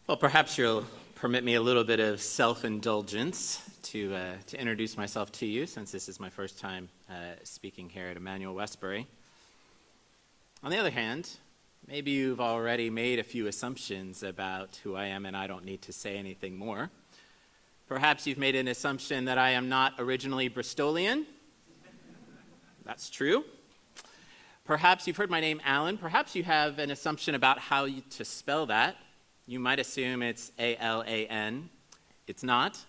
Well, perhaps you'll permit me a little bit of self-indulgence to introduce myself to you, since this is my first time speaking here at Emmanuel Westbury. On the other hand, maybe you've already made a few assumptions about who I am and I don't need to say anything more. Perhaps you've made an assumption that I am not originally Bristolian. That's true. Perhaps you've heard my name, Alan. Perhaps you have an assumption about how to spell that. You might assume it's A-L-A-N. It's not.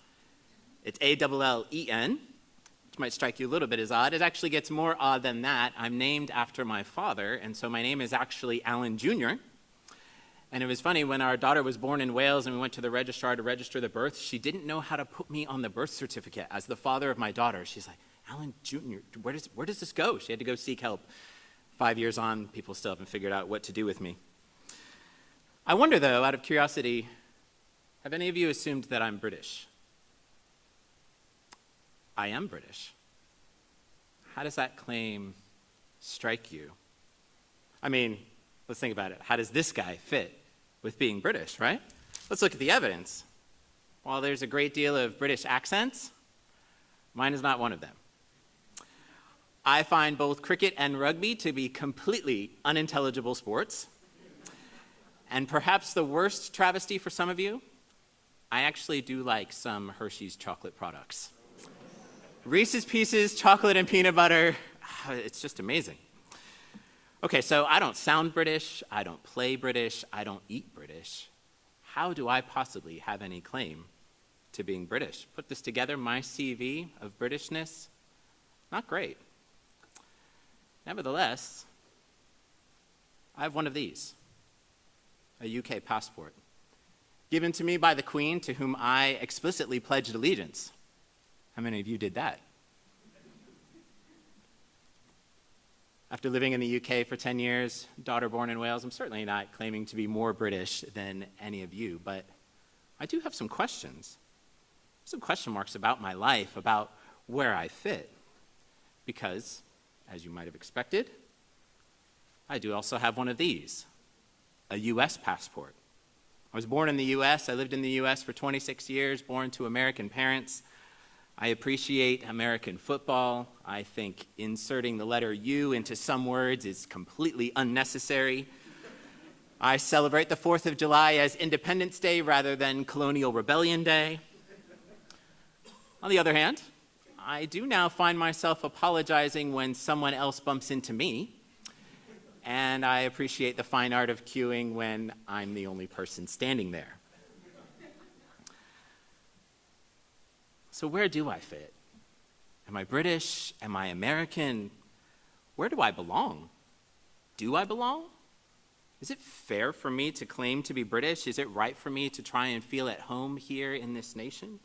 It's A-L-L-E-N, which might strike you a little bit as odd. It actually gets more odd than that. I'm named after my father, and so my name is actually Alan Jr. And it was funny, when our daughter was born in Wales and we went to the registrar to register the birth, she didn't know how to put me on the birth certificate as the father of my daughter. She's like, Alan Jr., where does this go? She had to go seek help. 5 years on, people still haven't figured out what to do with me. I wonder, though, out of curiosity, have any of you assumed that I'm British? I am British. How does that claim strike you? I mean, let's think about it. How does this guy fit with being British, right? Let's look at the evidence. While there's a great deal of British accents, mine is not one of them. I find both cricket and rugby to be completely unintelligible sports. And perhaps the worst travesty for some of you, I actually do like some Hershey's chocolate products. Reese's Pieces, chocolate and peanut butter, it's just amazing. Okay, so I don't sound British, I don't play British, I don't eat British. How do I possibly have any claim to being British? Put this together, my CV of Britishness, not great. Nevertheless, I have one of these. A UK passport, given to me by the Queen, to whom I explicitly pledged allegiance. How many of you did that? After living in the UK for 10 years, daughter born in Wales, I'm certainly not claiming to be more British than any of you, but I do have some questions. Some question marks about my life, about where I fit. Because, as you might have expected, I do also have one of these. A U.S. passport. I was born in the U.S. I lived in the U.S. for 26 years, born to American parents. I appreciate American football. I think inserting the letter U into some words is completely unnecessary. I celebrate the 4th of July as Independence Day rather than Colonial Rebellion Day. On the other hand, I do now find myself apologizing when someone else bumps into me. And I appreciate the fine art of queuing when I'm the only person standing there. So where do I fit? Am I British? Am I American? Where do I belong? Do I belong? Is it fair for me to claim to be British? Is it right for me to try and feel at home here in this nation?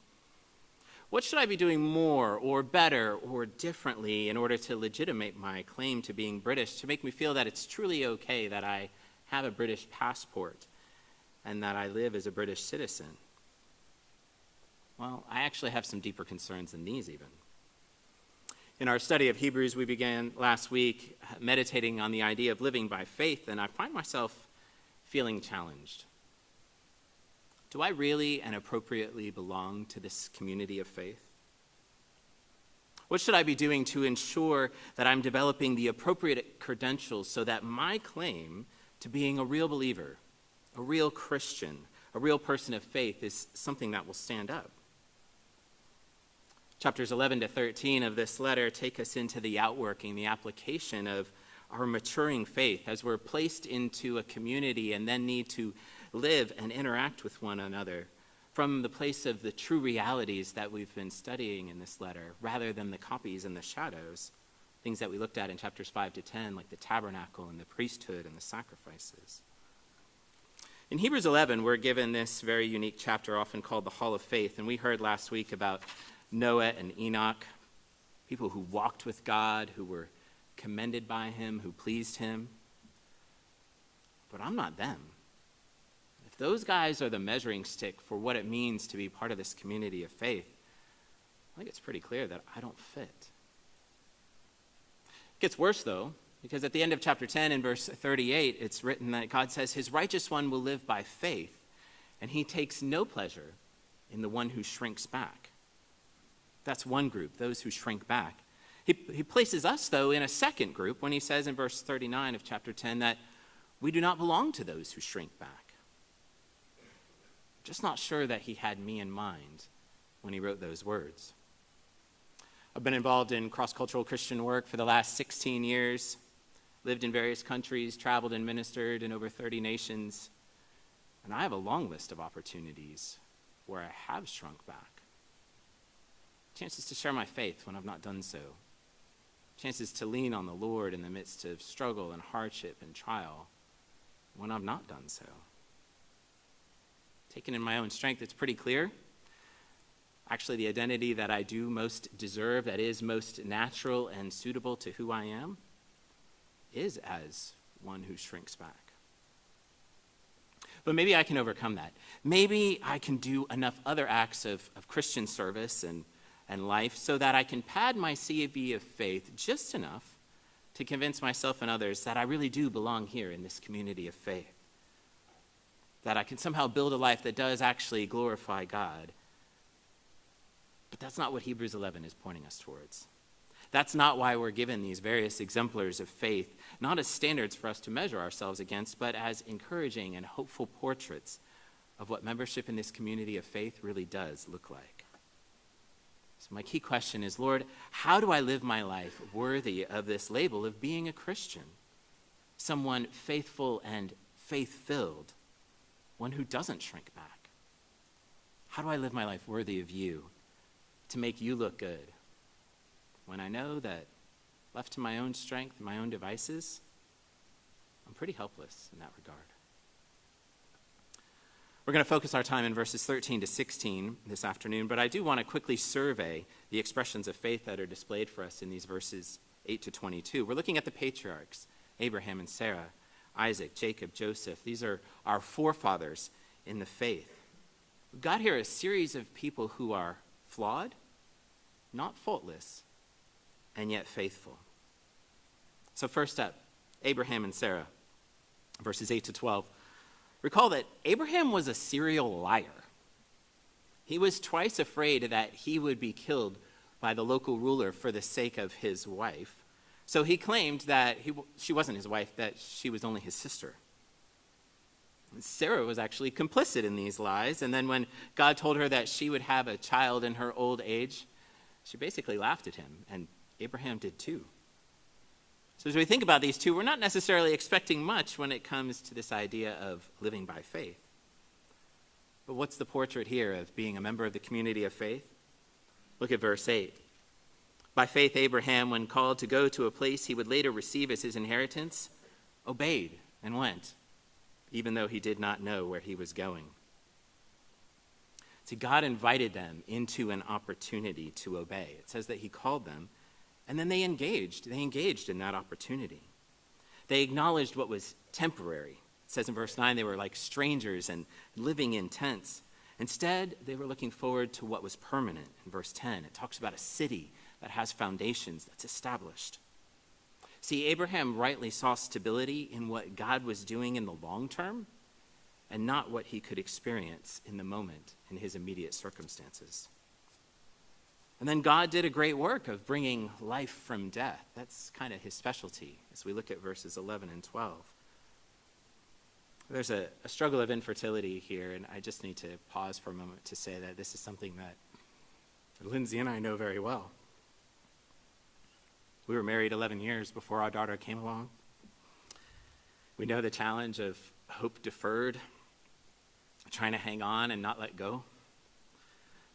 What should I be doing more or better or differently in order to legitimate my claim to being British, to make me feel that it's truly okay that I have a British passport and that I live as a British citizen? Well, I actually have some deeper concerns than these even. In our study of Hebrews, we began last week meditating on the idea of living by faith, and I find myself feeling challenged. Do I really and appropriately belong to this community of faith? What should I be doing to ensure that I'm developing the appropriate credentials so that my claim to being a real believer, a real Christian, a real person of faith is something that will stand up? Chapters 11 to 13 of this letter take us into the outworking, the application of our maturing faith as we're placed into a community and then need to live and interact with one another from the place of the true realities that we've been studying in this letter, rather than the copies and the shadows, things that we looked at in chapters 5 to 10, like the tabernacle and the priesthood and the sacrifices. In Hebrews 11, we're given this very unique chapter, often called the Hall of Faith, and we heard last week about Noah and Enoch, people who walked with God, who were commended by him, who pleased him. But I'm not them. If those guys are the measuring stick for what it means to be part of this community of faith, I think it's pretty clear that I don't fit. It gets worse, though, because at the end of chapter 10 in verse 38, it's written that God says his righteous one will live by faith. and he takes no pleasure in the one who shrinks back. That's one group, those who shrink back. He places us, though, in a second group when he says in verse 39 of chapter 10 that we do not belong to those who shrink back. Just not sure that he had me in mind when he wrote those words. I've been involved in cross-cultural Christian work for the last 16 years, lived in various countries, traveled and ministered in over 30 nations, and I have a long list of opportunities where I have shrunk back. Chances to share my faith when I've not done so. Chances to lean on the Lord in the midst of struggle and hardship and trial when I've not done so. Taken in my own strength, it's pretty clear. Actually, the identity that I do most deserve, that is most natural and suitable to who I am, is as one who shrinks back. But maybe I can overcome that. Maybe I can do enough other acts of Christian service and life so that I can pad my CV of faith just enough to convince myself and others that I really do belong here in this community of faith. That I can somehow build a life that does actually glorify God. But that's not what Hebrews 11 is pointing us towards. That's not why we're given these various exemplars of faith, not as standards for us to measure ourselves against, but as encouraging and hopeful portraits of what membership in this community of faith really does look like. So my key question is, Lord, how do I live my life worthy of this label of being a Christian? Someone faithful and faith-filled, one who doesn't shrink back. How do I live my life worthy of you to make you look good when I know that left to my own strength and my own devices, I'm pretty helpless in that regard? We're going to focus our time in verses 13 to 16 this afternoon, but I do want to quickly survey the expressions of faith that are displayed for us in these verses 8 to 22. We're looking at the patriarchs, Abraham and Sarah, Isaac, Jacob, Joseph. These are our forefathers in the faith. We've got here a series of people who are flawed, not faultless, and yet faithful. So first up, Abraham and Sarah, verses 8 to 12. Recall that Abraham was a serial liar. He was twice afraid that he would be killed by the local ruler for the sake of his wife. So he claimed that she wasn't his wife, that she was only his sister. Sarah was actually complicit in these lies, and then when God told her that she would have a child in her old age, she basically laughed at him, and Abraham did too. So as we think about these two, we're not necessarily expecting much when it comes to this idea of living by faith. But what's the portrait here of being a member of the community of faith? Look at verse 8. By faith, Abraham, when called to go to a place he would later receive as his inheritance, obeyed and went, even though he did not know where he was going. See, God invited them into an opportunity to obey. It says that he called them, and then they engaged. They engaged in that opportunity. They acknowledged what was temporary. It says in verse 9 they were like strangers and living in tents. Instead, they were looking forward to what was permanent. In verse 10, it talks about a city that has foundations, that's established. See, Abraham rightly saw stability in what God was doing in the long term and not what he could experience in the moment in his immediate circumstances. And then God did a great work of bringing life from death. That's kind of his specialty as we look at verses 11 and 12. There's a struggle of infertility here, and I just need to pause for a moment to say that this is something that Lindsay and I know very well. We were married 11 years before our daughter came along. We know the challenge of hope deferred, trying to hang on and not let go,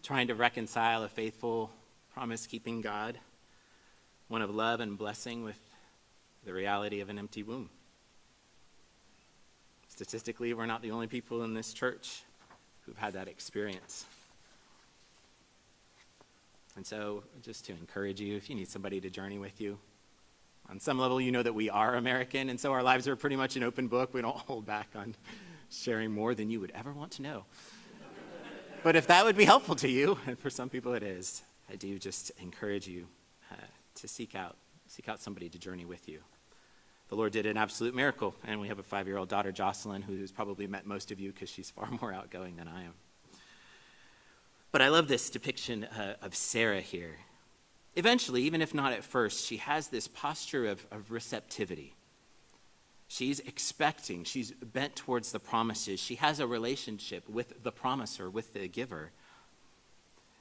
trying to reconcile a faithful, promise-keeping God, one of love and blessing, with the reality of an empty womb. Statistically, we're not the only people in this church who've had that experience. And so, just to encourage you, if you need somebody to journey with you, on some level, you know that we are American, and so our lives are pretty much an open book. We don't hold back on sharing more than you would ever want to know. But if that would be helpful to you, and for some people it is, I do just encourage you to seek out somebody to journey with you. the Lord did an absolute miracle, and we have a 5-year-old daughter, Jocelyn, who's probably met most of you because she's far more outgoing than I am. But I love this depiction of Sarah here. Eventually, even if not at first, she has this posture of receptivity. She's expecting, she's bent towards the promises. She has a relationship with the promiser, with the giver.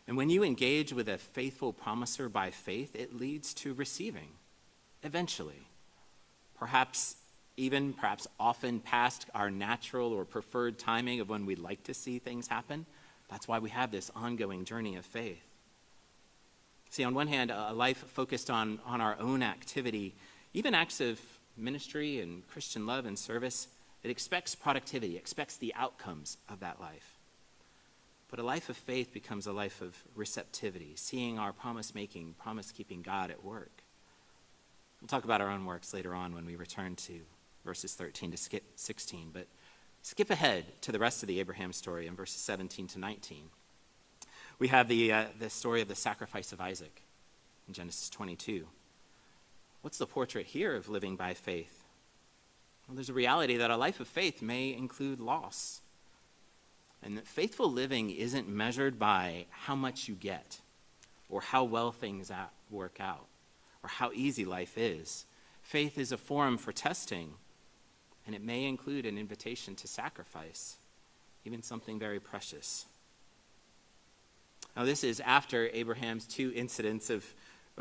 And when you engage with a faithful promiser by faith, it leads to receiving, eventually. Perhaps often past our natural or preferred timing of when we'd like to see things happen. That's why we have this ongoing journey of faith. See, on one hand, a life focused on our own activity, even acts of ministry and Christian love and service, it expects productivity, expects the outcomes of that life. But a life of faith becomes a life of receptivity, seeing our promise-making, promise-keeping God at work. We'll talk about our own works later on when we return to verses 13 to 16, but skip ahead to the rest of the Abraham story in verses 17 to 19. We have the story of the sacrifice of Isaac in Genesis 22. What's the portrait here of living by faith? Well, there's a reality that a life of faith may include loss. And that faithful living isn't measured by how much you get or how well things work out or how easy life is. Faith is a forum for testing, and it may include an invitation to sacrifice, even something very precious. Now, this is after Abraham's 2 incidents of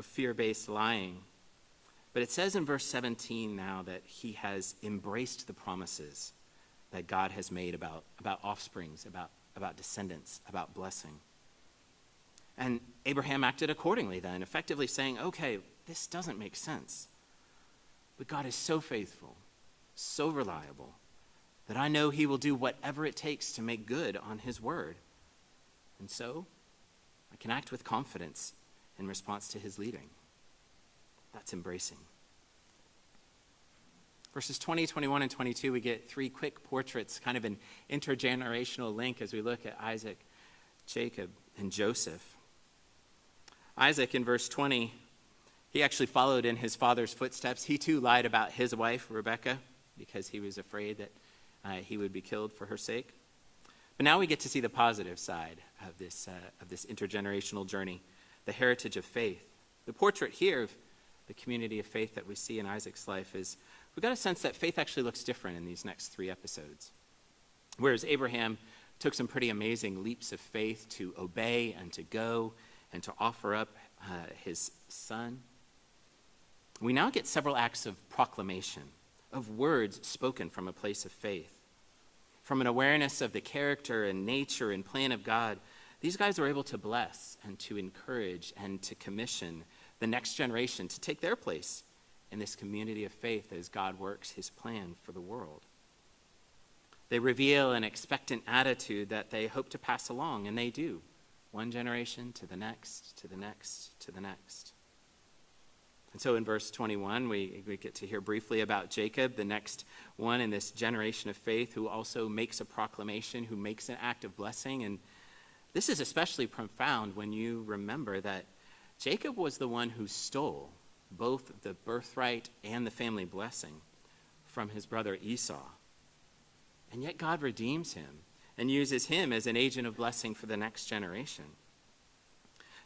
fear-based lying. But it says in verse 17 now that he has embraced the promises that God has made about offsprings, about descendants, about blessing. And Abraham acted accordingly then, effectively saying, okay, this doesn't make sense. But God is so faithful, so reliable, that I know he will do whatever it takes to make good on his word. And so I can act with confidence in response to his leading. That's embracing. Verses 20, 21, and 22, we get 3 quick portraits, kind of an intergenerational link as we look at Isaac, Jacob, and Joseph. Isaac, in verse 20, he actually followed in his father's footsteps. He too lied about his wife, Rebekah, because he was afraid that he would be killed for her sake. But now we get to see the positive side of this intergenerational journey, the heritage of faith. The portrait here of the community of faith that we see in Isaac's life is, we've got a sense that faith actually looks different in these next 3 episodes. Whereas Abraham took some pretty amazing leaps of faith to obey and to go and to offer up his son, we now get several acts of proclamation, of words spoken from a place of faith. From an awareness of the character and nature and plan of God, these guys are able to bless and to encourage and to commission the next generation to take their place in this community of faith as God works his plan for the world. They reveal an expectant attitude that they hope to pass along, and they do, one generation to the next, to the next, to the next. And so in verse 21, we get to hear briefly about Jacob, the next one in this generation of faith who also makes a proclamation, who makes an act of blessing. And this is especially profound when you remember that Jacob was the one who stole both the birthright and the family blessing from his brother Esau. And yet God redeems him and uses him as an agent of blessing for the next generation.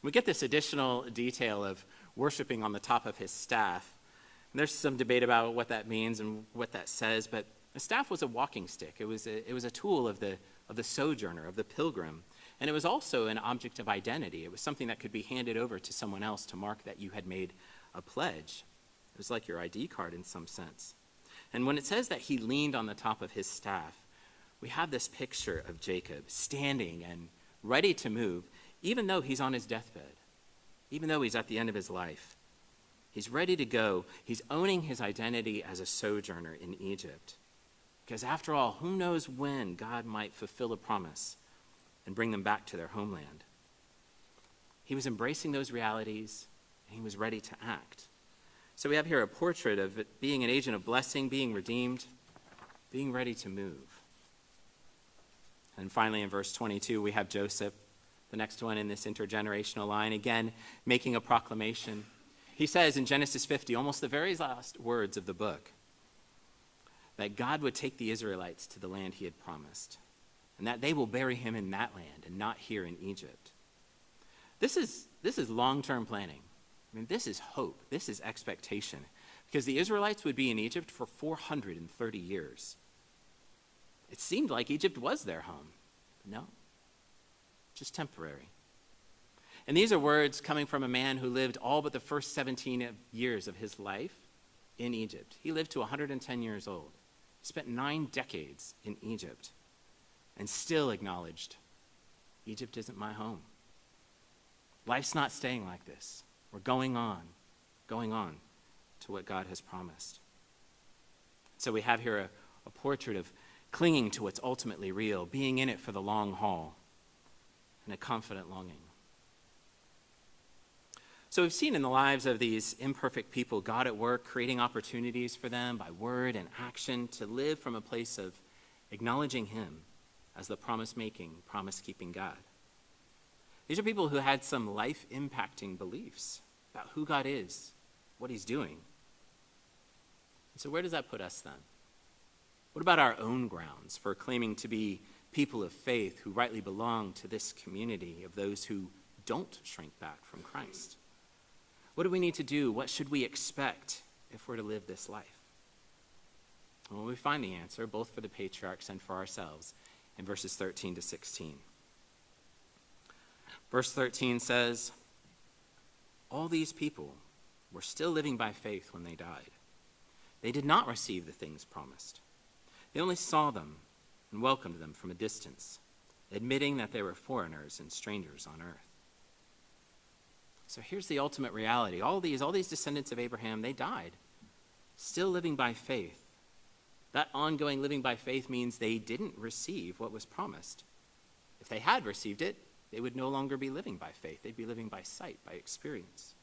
We get this additional detail of worshiping on the top of his staff. And there's some debate about what that means and what that says, but a staff was a walking stick. It was a tool of the sojourner, of the pilgrim. And it was also an object of identity. It was something that could be handed over to someone else to mark that you had made a pledge. It was like your ID card in some sense. And when it says that he leaned on the top of his staff, we have this picture of Jacob standing and ready to move, even though he's on his deathbed, even though he's at the end of his life. He's ready to go. He's owning his identity as a sojourner in Egypt. Because after all, who knows when God might fulfill a promise and bring them back to their homeland. He was embracing those realities, and he was ready to act. So we have here a portrait of it being an agent of blessing, being redeemed, being ready to move. And finally, in verse 22, we have Joseph, the next one in this intergenerational line, again, making a proclamation. He says in Genesis 50, almost the very last words of the book, that God would take the Israelites to the land he had promised, and that they will bury him in that land and not here in Egypt. This is long-term planning. I mean, this is hope. This is expectation, because the Israelites would be in Egypt for 430 years. It seemed like Egypt was their home. No, just temporary. And these are words coming from a man who lived all but the first 17 years of his life in Egypt. He lived to 110 years old. He spent 9 decades in Egypt and still acknowledged, Egypt isn't my home. Life's not staying like this. We're going on to what God has promised. So we have here a portrait of clinging to what's ultimately real, being in it for the long haul, and a confident longing. So we've seen in the lives of these imperfect people, God at work, creating opportunities for them by word and action to live from a place of acknowledging him as the promise-making, promise-keeping God. These are people who had some life-impacting beliefs about who God is, what he's doing. And so where does that put us then? What about our own grounds for claiming to be people of faith who rightly belong to this community of those who don't shrink back from Christ? What do we need to do? What should we expect if we're to live this life? Well, we find the answer, both for the patriarchs and for ourselves, in verses 13 to 16. Verse 13 says, all these people were still living by faith when they died. They did not receive the things promised. They only saw them and welcomed them from a distance, admitting that they were foreigners and strangers on earth. So here's the ultimate reality. All these descendants of Abraham, they died, still living by faith. That ongoing living by faith means they didn't receive what was promised. If they had received it, they would no longer be living by faith. They'd be living by sight, by experience.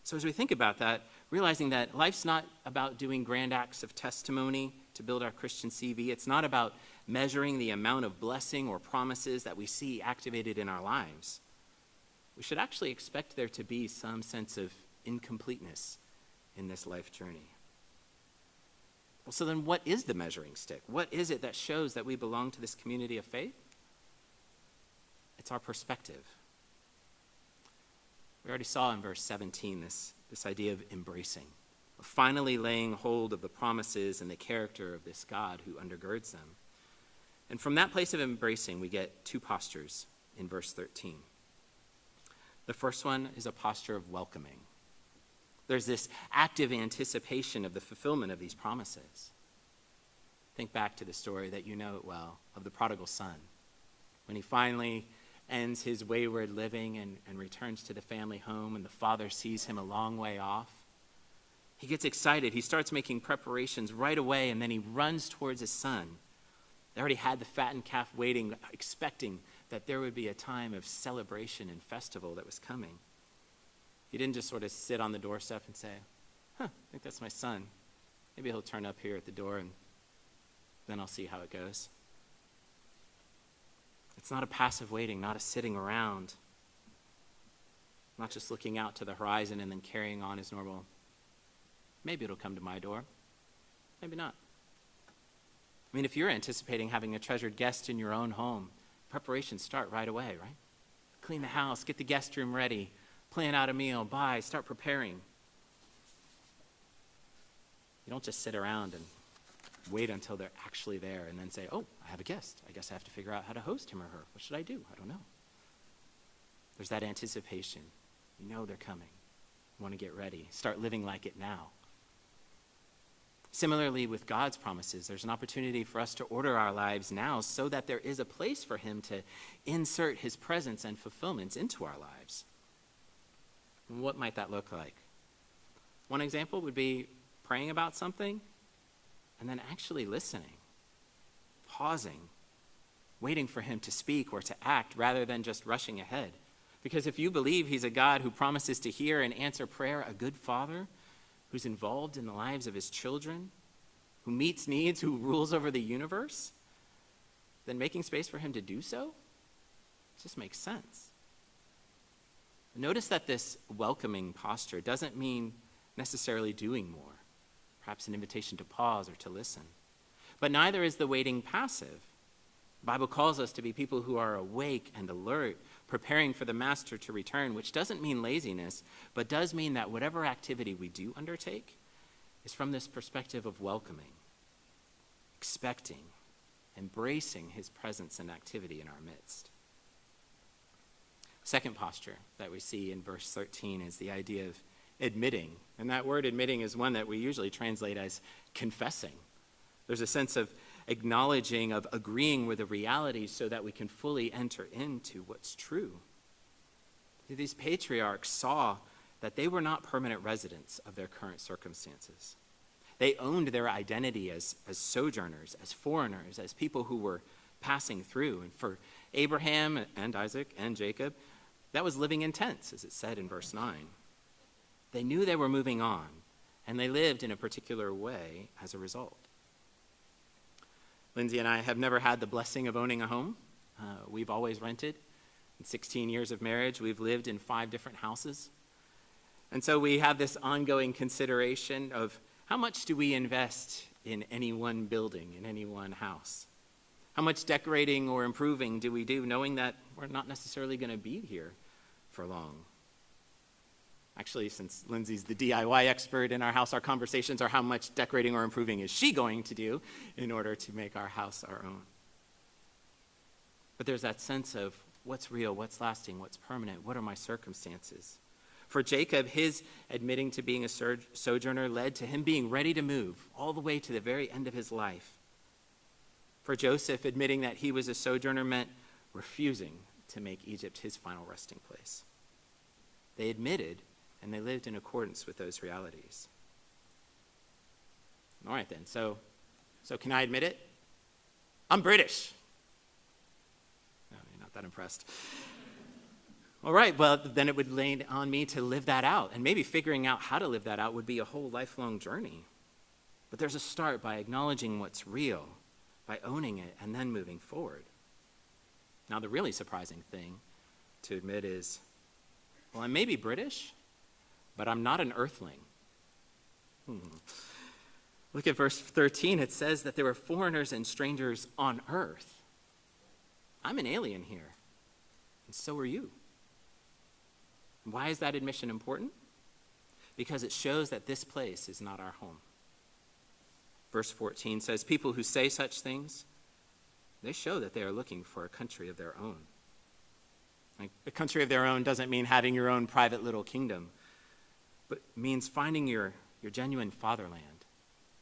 So as we think about that, realizing that life's not about doing grand acts of testimony to build our Christian CV. It's not about measuring the amount of blessing or promises that we see activated in our lives. We should actually expect there to be some sense of incompleteness in this life journey. Well, so then what is the measuring stick? What is it that shows that we belong to this community of faith? It's our perspective. We already saw in verse 17 this idea of embracing, of finally laying hold of the promises and the character of this God who undergirds them. And from that place of embracing, we get 2 postures in verse 13. The first one is a posture of welcoming. There's this active anticipation of the fulfillment of these promises. Think back to the story that you know it well of the prodigal son. When he finally ends his wayward living and returns to the family home and the father sees him a long way off, he gets excited. He starts making preparations right away, and then he runs towards his son. They already had the fattened calf waiting, expecting that there would be a time of celebration and festival that was coming. He didn't just sort of sit on the doorstep and say, I think that's my son. Maybe he'll turn up here at the door and then I'll see how it goes. It's not a passive waiting, not a sitting around, not just looking out to the horizon and then carrying on as normal. Maybe it'll come to my door. Maybe not. I mean, if you're anticipating having a treasured guest in your own home, preparations start right away, right? Clean the house, get the guest room ready, plan out a meal, start preparing. You don't just sit around and wait until they're actually there and then say, oh, I have a guest. I guess I have to figure out how to host him or her. What should I do? I don't know. There's that anticipation. You know they're coming. You want to get ready. Start living like it now. Similarly, with God's promises, there's an opportunity for us to order our lives now so that there is a place for him to insert his presence and fulfillments into our lives. And what might that look like? One example would be praying about something and then actually listening, pausing, waiting for him to speak or to act rather than just rushing ahead. Because if you believe he's a God who promises to hear and answer prayer, a good father who's involved in the lives of his children, who meets needs, who rules over the universe, then making space for him to do so just makes sense. Notice that this welcoming posture doesn't mean necessarily doing more. perhaps an invitation to pause or to listen. But neither is the waiting passive. The Bible calls us to be people who are awake and alert, preparing for the master to return, which doesn't mean laziness, but does mean that whatever activity we do undertake is from this perspective of welcoming, expecting, embracing his presence and activity in our midst. Second posture that we see in verse 13 is the idea of admitting. And that word admitting is one that we usually translate as confessing. There's a sense of acknowledging, of agreeing with the reality so that we can fully enter into what's true. These patriarchs saw that they were not permanent residents of their current circumstances. They owned their identity as sojourners, as foreigners, as people who were passing through. And for Abraham and Isaac and Jacob, that was living in tents, as it said in verse 9. They knew they were moving on, and they lived in a particular way as a result. Lindsay and I have never had the blessing of owning a home. We've always rented. In 16 years of marriage, we've lived in 5 different houses. And so we have this ongoing consideration of how much do we invest in any one building, in any one house? How much decorating or improving do we do, knowing that we're not necessarily going to be here for long? Actually, since Lindsay's the DIY expert in our house, our conversations are how much decorating or improving is she going to do in order to make our house our own. But there's that sense of what's real, what's lasting, what's permanent, what are my circumstances? For Jacob, his admitting to being a sojourner led to him being ready to move all the way to the very end of his life. For Joseph, admitting that he was a sojourner meant refusing to make Egypt his final resting place. They admitted, and they lived in accordance with those realities. All right then, so can I admit it? I'm British. No, you're not that impressed. All right, well, then it would lay on me to live that out, and maybe figuring out how to live that out would be a whole lifelong journey. But there's a start by acknowledging what's real, by owning it, and then moving forward. Now, the really surprising thing to admit is, well, I may be British, but I'm not an earthling. Look at verse 13. It says that there were foreigners and strangers on earth. I'm an alien here, and so are you. Why is that admission important? Because it shows that this place is not our home. Verse 14 says, people who say such things, they show that they are looking for a country of their own. Like, a country of their own doesn't mean having your own private little kingdom, but means finding your genuine fatherland,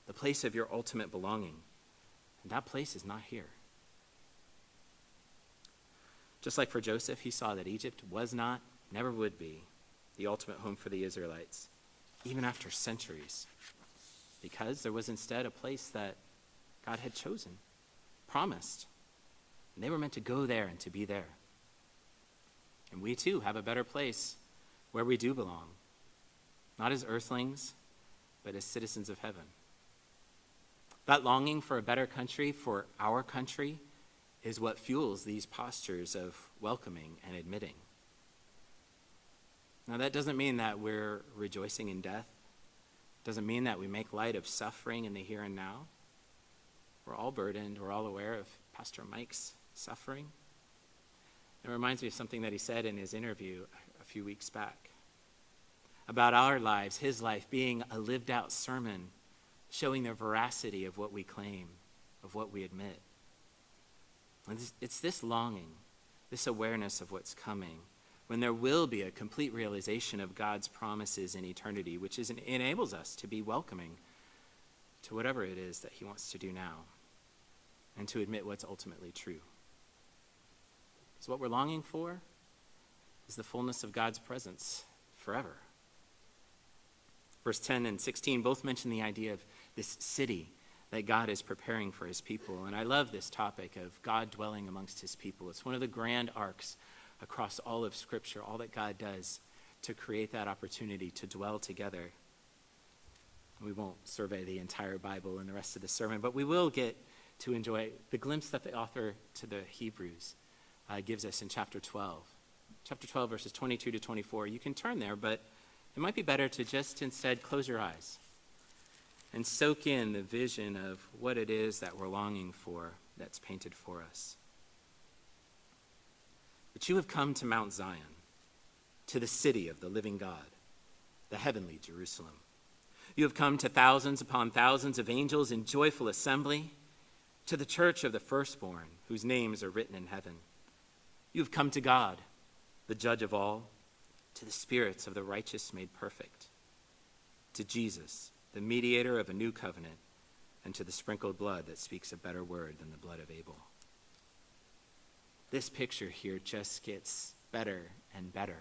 the place of your ultimate belonging. And that place is not here. Just like for Joseph, he saw that Egypt was not, never would be, the ultimate home for the Israelites, even after centuries, because there was instead a place that God had chosen, promised, and they were meant to go there and to be there. And we too have a better place where we do belong, not as earthlings, but as citizens of heaven. That longing for a better country, for our country, is what fuels these postures of welcoming and admitting. Now, that doesn't mean that we're rejoicing in death. It doesn't mean that we make light of suffering in the here and now. We're all burdened. We're all aware of Pastor Mike's suffering. It reminds me of something that he said in his interview a few weeks back about our lives, his life being a lived out sermon, showing the veracity of what we claim, of what we admit. And it's this longing, this awareness of what's coming, when there will be a complete realization of God's promises in eternity, which enables us to be welcoming to whatever it is that he wants to do now, and to admit what's ultimately true. So what we're longing for is the fullness of God's presence forever. Verse 10 and 16 both mention the idea of this city that God is preparing for his people. And I love this topic of God dwelling amongst his people. It's one of the grand arcs across all of Scripture, all that God does to create that opportunity to dwell together. We won't survey the entire Bible in the rest of the sermon, but we will get to enjoy the glimpse that the author to the Hebrews gives us in chapter 12. Chapter 12, verses 22 to 24. You can turn there, but it might be better to just instead close your eyes and soak in the vision of what it is that we're longing for that's painted for us. But you have come to Mount Zion, to the city of the living God, the heavenly Jerusalem. You have come to thousands upon thousands of angels in joyful assembly, to the church of the firstborn, whose names are written in heaven. You have come to God, the judge of all, to the spirits of the righteous made perfect, to Jesus, the mediator of a new covenant, and to the sprinkled blood that speaks a better word than the blood of Abel. This picture here just gets better and better.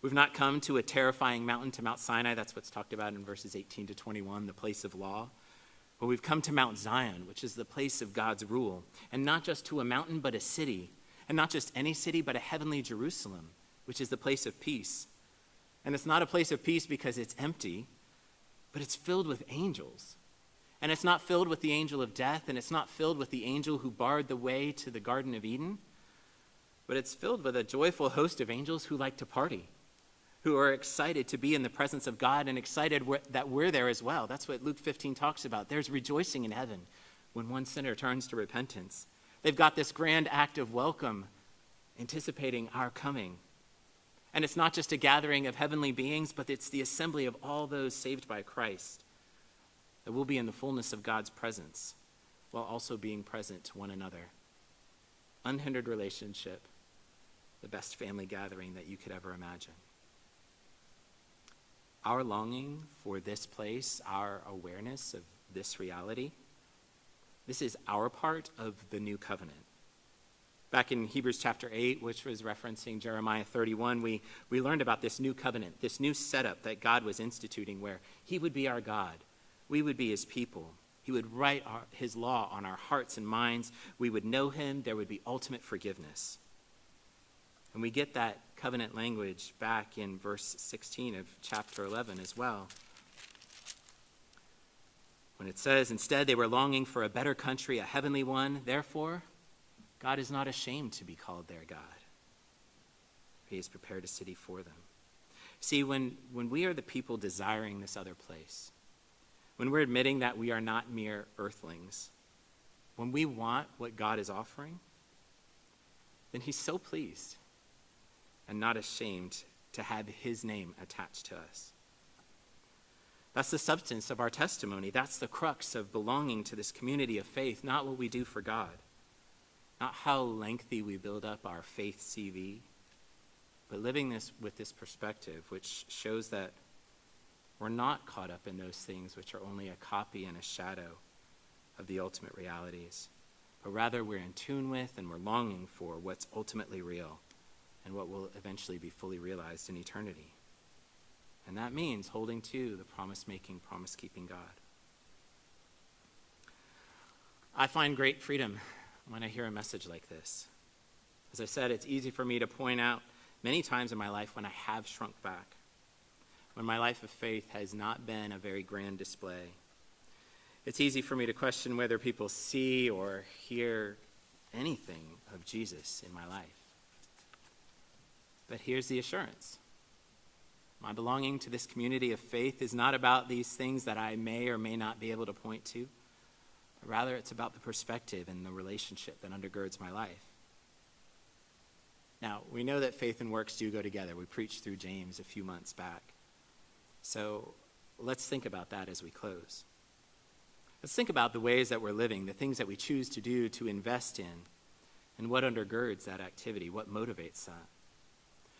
We've not come to a terrifying mountain, to Mount Sinai. That's what's talked about in verses 18 to 21, the place of law. But we've come to Mount Zion, which is the place of God's rule. And not just to a mountain, but a city. And not just any city, but a heavenly Jerusalem, which is the place of peace. And it's not a place of peace because it's empty, but it's filled with angels. And it's not filled with the angel of death, and it's not filled with the angel who barred the way to the Garden of Eden, but it's filled with a joyful host of angels who like to party, who are excited to be in the presence of God and excited that we're there as well. That's what Luke 15 talks about. There's rejoicing in heaven when one sinner turns to repentance. They've got this grand act of welcome, anticipating our coming. And it's not just a gathering of heavenly beings, but it's the assembly of all those saved by Christ, that we'll be in the fullness of God's presence while also being present to one another. Unhindered relationship, the best family gathering that you could ever imagine. Our longing for this place, our awareness of this reality, this is our part of the new covenant. Back in Hebrews chapter 8, which was referencing Jeremiah 31, we learned about this new covenant, this new setup that God was instituting where he would be our God. We would be his people. He would write his law on our hearts and minds. We would know him. There would be ultimate forgiveness. And we get that covenant language back in verse 16 of chapter 11 as well. When it says, instead they were longing for a better country, a heavenly one. Therefore, God is not ashamed to be called their God. He has prepared a city for them. See, when we are the people desiring this other place, when we're admitting that we are not mere earthlings, when we want what God is offering, then he's so pleased and not ashamed to have his name attached to us. That's the substance of our testimony. That's the crux of belonging to this community of faith, not what we do for God, not how lengthy we build up our faith CV, but living this with this perspective, which shows that we're not caught up in those things which are only a copy and a shadow of the ultimate realities, but rather we're in tune with and we're longing for what's ultimately real and what will eventually be fully realized in eternity. And that means holding to the promise-making, promise-keeping God. I find great freedom when I hear a message like this. As I said, it's easy for me to point out many times in my life when I have shrunk back, when my life of faith has not been a very grand display. It's easy for me to question whether people see or hear anything of Jesus in my life. But here's the assurance. My belonging to this community of faith is not about these things that I may or may not be able to point to, but rather it's about the perspective and the relationship that undergirds my life. Now, we know that faith and works do go together. We preached through James a few months back. So let's think about that as we close. Let's think about the ways that we're living, the things that we choose to do, to invest in, and what undergirds that activity, what motivates that.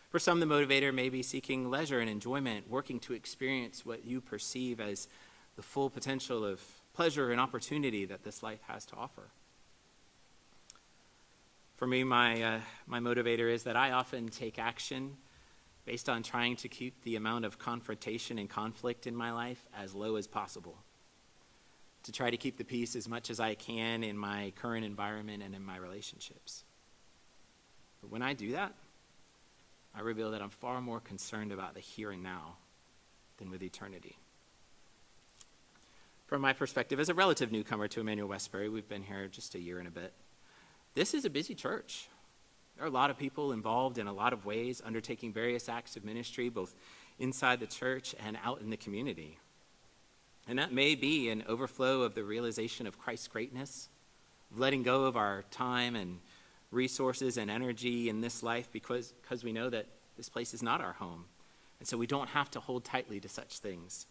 For some, the motivator may be seeking leisure and enjoyment, working to experience what you perceive as the full potential of pleasure and opportunity that this life has to offer. For me, my motivator is that I often take action based on trying to keep the amount of confrontation and conflict in my life as low as possible, to try to keep the peace as much as I can in my current environment and in my relationships. But when I do that, I reveal that I'm far more concerned about the here and now than with eternity. From my perspective, as a relative newcomer to Emmanuel Westbury, we've been here just a year and a bit. This is a busy church. There are a lot of people involved in a lot of ways, undertaking various acts of ministry, both inside the church and out in the community. And that may be an overflow of the realization of Christ's greatness, of letting go of our time and resources and energy in this life because we know that this place is not our home. And so we don't have to hold tightly to such things.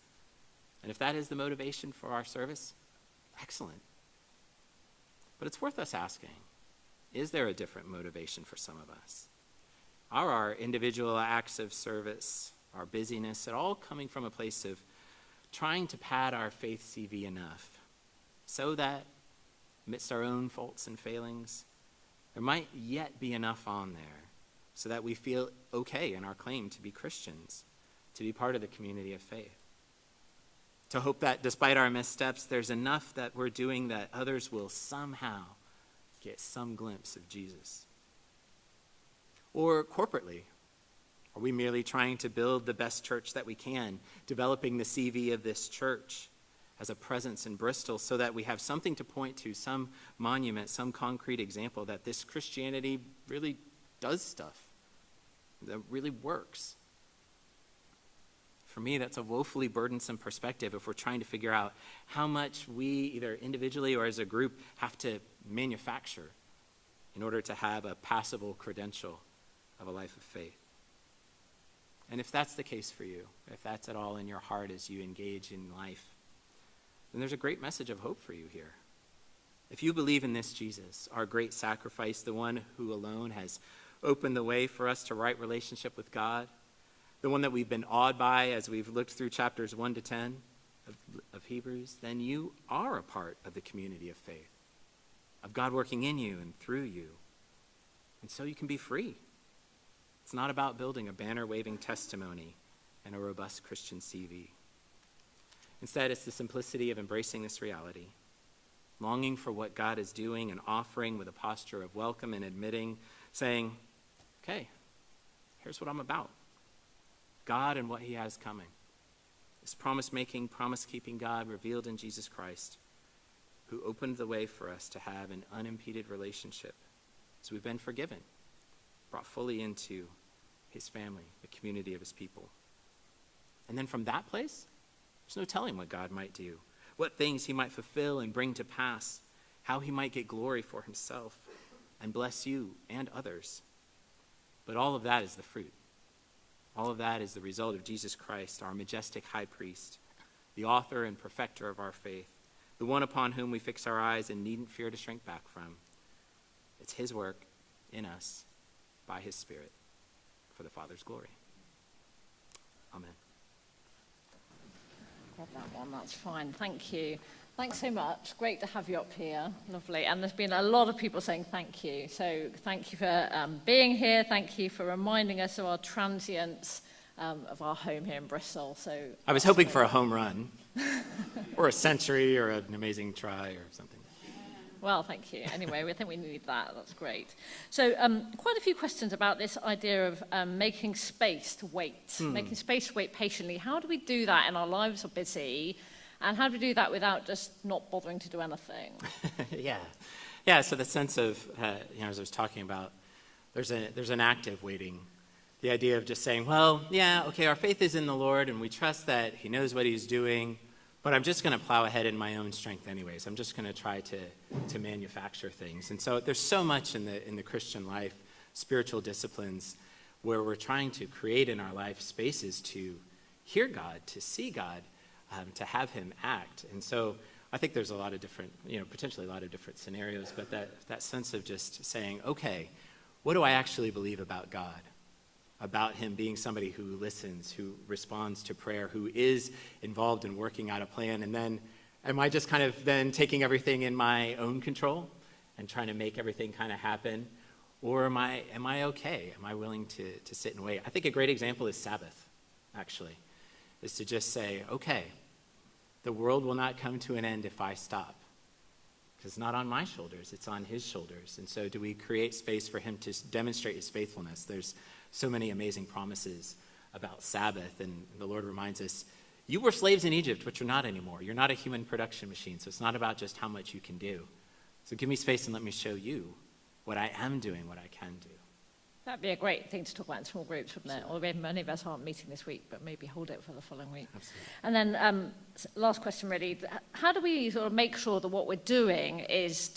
And if that is the motivation for our service, excellent. But it's worth us asking, is there a different motivation for some of us? Are our individual acts of service, our busyness, at all coming from a place of trying to pad our faith CV enough so that amidst our own faults and failings, there might yet be enough on there so that we feel okay in our claim to be Christians, to be part of the community of faith? To hope that despite our missteps, there's enough that we're doing that others will somehow get some glimpse of Jesus. Or corporately, are we merely trying to build the best church that we can, developing the CV of this church as a presence in Bristol so that we have something to point to, some monument, some concrete example that this Christianity really does stuff, that really works? For me, that's a woefully burdensome perspective if we're trying to figure out how much we, either individually or as a group, have to manufacture in order to have a passable credential of a life of faith. And if that's the case for you, if that's at all in your heart as you engage in life, then there's a great message of hope for you here. If you believe in this Jesus, our great sacrifice, the one who alone has opened the way for us to right relationship with God, the one that we've been awed by as we've looked through chapters 1 to 10 of Hebrews, then you are a part of the community of faith, of God working in you and through you. And so you can be free. It's not about building a banner-waving testimony and a robust Christian CV. Instead, it's the simplicity of embracing this reality, longing for what God is doing and offering with a posture of welcome and admitting, saying, okay, here's what I'm about. God and what he has coming. This promise-making, promise-keeping God revealed in Jesus Christ, who opened the way for us to have an unimpeded relationship. So we've been forgiven, brought fully into his family, the community of his people. And then from that place, there's no telling what God might do, what things he might fulfill and bring to pass, how he might get glory for himself and bless you and others. But all of that is the fruit. All of that is the result of Jesus Christ, our majestic high priest, the author and perfecter of our faith, the one upon whom we fix our eyes and needn't fear to shrink back from. It's his work in us by his Spirit for the Father's glory. Amen. Grab that one, that's fine. Thank you. Thanks so much. Great to have you up here. Lovely. And there's been a lot of people saying thank you. So thank you for being here. Thank you for reminding us of our transience of our home here in Bristol. So I was hoping for a home run or a century or an amazing try or something. Well, thank you. Anyway, I think we need that. That's great. So quite a few questions about this idea of making space to wait, making space to wait patiently. How do we do that in our lives are busy? And how do we do that without just not bothering to do anything? Yeah. So the sense of, as I was talking about, there's an active waiting. The idea of just saying, well, yeah, okay, our faith is in the Lord, and we trust that he knows what he's doing, but I'm just going to plow ahead in my own strength anyways. I'm just going to try to manufacture things. And so there's so much in the Christian life, spiritual disciplines, where we're trying to create in our life spaces to hear God, to see God, to have him act. And so I think there's a lot of different, potentially a lot of different scenarios, but that sense of just saying, okay, what do I actually believe about God? About him being somebody who listens, who responds to prayer, who is involved in working out a plan, and then am I just kind of then taking everything in my own control and trying to make everything kind of happen? Or am I okay? Am I willing to sit and wait? I think a great example is Sabbath, actually, is to just say, okay, the world will not come to an end if I stop. Because it's not on my shoulders, it's on his shoulders. And so do we create space for him to demonstrate his faithfulness? There's so many amazing promises about Sabbath, and the Lord reminds us, you were slaves in Egypt, but you're not anymore. You're not a human production machine, so it's not about just how much you can do. So give me space and let me show you what I am doing, what I can do. That'd be a great thing to talk about in small groups, wouldn't it? Although many of us aren't meeting this week, but maybe hold it for the following week. Absolutely. And then last question really, how do we sort of make sure that what we're doing is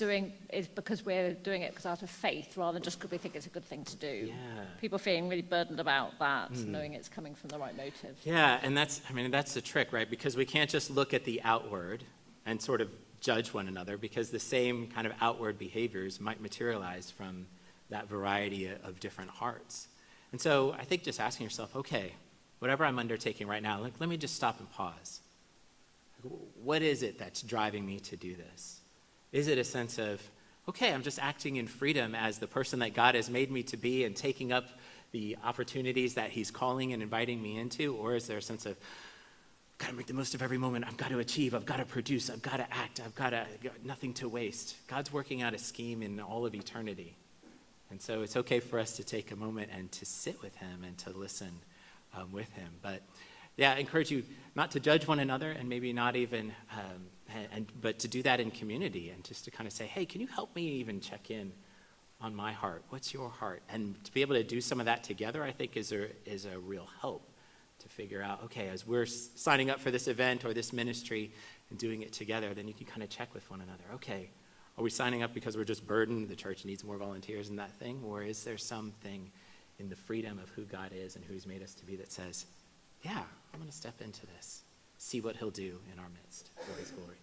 because we're doing it because out of faith rather than just because we think it's a good thing to do? Yeah. People feeling really burdened about that, knowing it's coming from the right motive. Yeah, and that's the trick, right? Because we can't just look at the outward and sort of judge one another, because the same kind of outward behaviors might materialize from that variety of different hearts. And so I think just asking yourself, okay, whatever I'm undertaking right now, let me just stop and pause. What is it that's driving me to do this? Is it a sense of, okay, I'm just acting in freedom as the person that God has made me to be and taking up the opportunities that he's calling and inviting me into? Or is there a sense of, I've got to make the most of every moment, I've got to achieve, I've got to produce, I've got to act, I've got nothing to waste. God's working out a scheme in all of eternity. And so it's okay for us to take a moment and to sit with him and to listen with him. But yeah, I encourage you not to judge one another, and maybe not even, but to do that in community, and just to kind of say, hey, can you help me even check in on my heart? What's your heart? And to be able to do some of that together, I think is a real help to figure out, okay, as we're signing up for this event or this ministry and doing it together, then you can kind of check with one another. Okay, are we signing up because we're just burdened, the church needs more volunteers and that thing? Or is there something in the freedom of who God is and who he's made us to be that says, yeah, I'm going to step into this, see what he'll do in our midst for his glory.